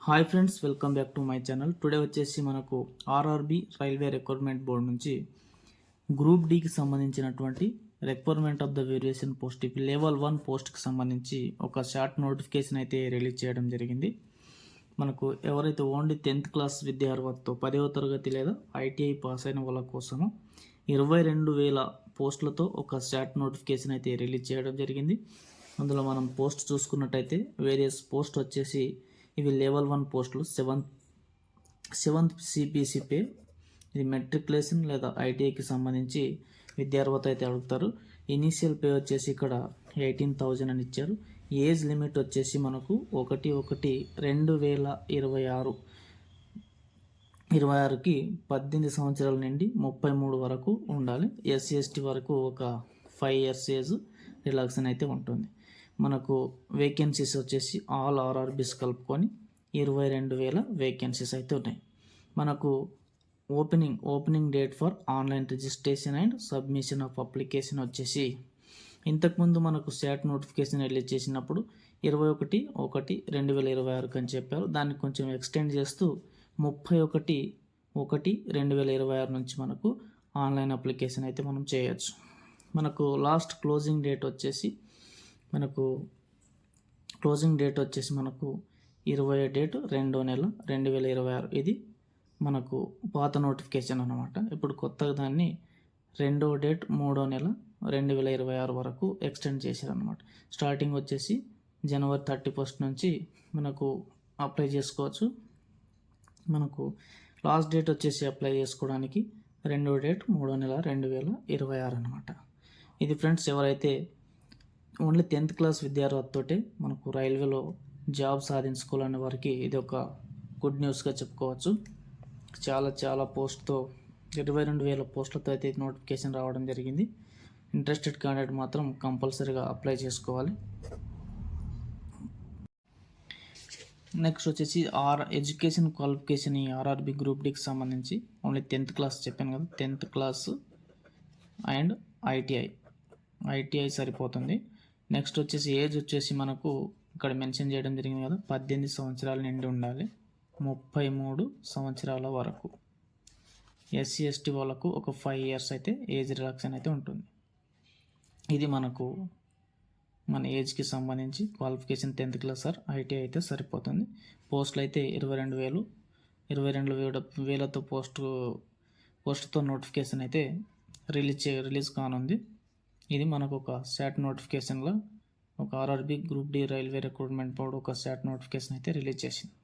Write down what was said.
Hi friends, welcome back to my channel. Today వచ్చేసి మనకు RRB railway recruitment board నుంచి group డికి సంబంధించినటువంటి requirement of the variation post level 1 పోస్ట్కి సంబంధించి ఒక షార్ట్ నోటిఫికేషన్ అయితే రిలీజ్ చేయడం జరిగింది. మనకు ఎవరైతే ఓన్లీ 10th క్లాస్ విద్యార్హతతో 10వ తరగతి లేదా ఐటీఐ పాస్ అయిన వాళ్ళ కోసము 22,000 పోస్టులతో ఒక షార్ట్ నోటిఫికేషన్ అయితే రిలీజ్ చేయడం జరిగింది. అందులో మనం పోస్ట్ చూసుకున్నట్టయితే వేరియస్ పోస్ట్ వచ్చేసి ఇవి లెవెల్ 1 పోస్టులు. సెవెంత్ సిపిసి పే, ఇది మెట్రికులేషన్ లేదా ఐటీఐకి సంబంధించి విద్యార్హత అయితే అడుగుతారు. ఇనీషియల్ పే వచ్చేసి ఇక్కడ 18,000 అని ఇచ్చారు. ఏజ్ లిమిట్ వచ్చేసి మనకు 1/1/2026కి 18 సంవత్సరాల నుండి 33 వరకు ఉండాలి. ఎస్సీ/ఎస్టీ వరకు ఒక 5 years ఏజ్ రిలాక్సేషన్ అయితే ఉంటుంది. మనకు వేకెన్సీస్ వచ్చేసి ఆల్ ఆర్ఆర్బీస్ కలుపుకొని 22,000 వేకెన్సీస్ అయితే ఉన్నాయి. మనకు opening date for online registration and submission of application వచ్చేసి ఇంతకుముందు మనకు శాట్ నోటిఫికేషన్ రిలీజ్ చేసినప్పుడు 21/1/2026 అని చెప్పారు. దాన్ని కొంచెం ఎక్స్టెండ్ చేస్తూ 31/1/2026 నుంచి మనకు ఆన్లైన్ అప్లికేషన్ అయితే మనం చేయొచ్చు. మనకు లాస్ట్ క్లోజింగ్ డేట్ వచ్చేసి మనకు 20 డేట్ 2వ నెల 2026. ఇది మనకు పాత నోటిఫికేషన్ అన్నమాట. ఇప్పుడు కొత్తగా దాన్ని 2వ డేట్ 3వ నెల 2026 వరకు ఎక్స్టెండ్ చేశారనమాట. స్టార్టింగ్ వచ్చేసి January 31 నుంచి మనకు అప్లై చేసుకోవచ్చు. మనకు లాస్ట్ డేట్ వచ్చేసి అప్లై చేసుకోవడానికి 2వ డేట్ 3వ నెల 2026 అనమాట. ఇది ఫ్రెండ్స్, ఎవరైతే ఓన్లీ 10th క్లాస్ విద్యార్హతతోటే మనకు రైల్వేలో జాబ్ సాధించుకోవాలనే వారికి ఇది ఒక గుడ్ న్యూస్గా చెప్పుకోవచ్చు. చాలా పోస్ట్తో 22,000 పోస్టులతో అయితే నోటిఫికేషన్ రావడం జరిగింది. ఇంట్రెస్టెడ్ క్యాండిడేట్ మాత్రం కంపల్సరీగా అప్లై చేసుకోవాలి. నెక్స్ట్ వచ్చేసి ఎడ్యుకేషన్ క్వాలిఫికేషన్. ఈ ఆర్ఆర్బి గ్రూప్ డికి సంబంధించి ఓన్లీ 10th క్లాస్ చెప్పాను కదా, 10th క్లాస్ అండ్ ఐటీఐ సరిపోతుంది. నెక్స్ట్ వచ్చేసి ఏజ్ వచ్చేసి మనకు ఇక్కడ మెన్షన్ చేయడం జరిగింది కదా, 18 సంవత్సరాల నిండి ఉండాలి 33 సంవత్సరాల వరకు. ఎస్సీ/ఎస్టీ వాళ్ళకు ఒక 5 years అయితే ఏజ్ రిలాక్సేషన్ అయితే ఉంటుంది. ఇది మనకు మన ఏజ్కి సంబంధించి qualification 10th class or ITI అయితే సరిపోతుంది. పోస్టులు అయితే 22,000తో పోస్టుతో నోటిఫికేషన్ అయితే రిలీజ్ కానుంది. ఇది మనకు ఒక శాట్ నోటిఫికేషన్లో ఒక RRB group D railway recruitment board ఒక శాట్ నోటిఫికేషన్ అయితే రిలీజ్ చేసింది.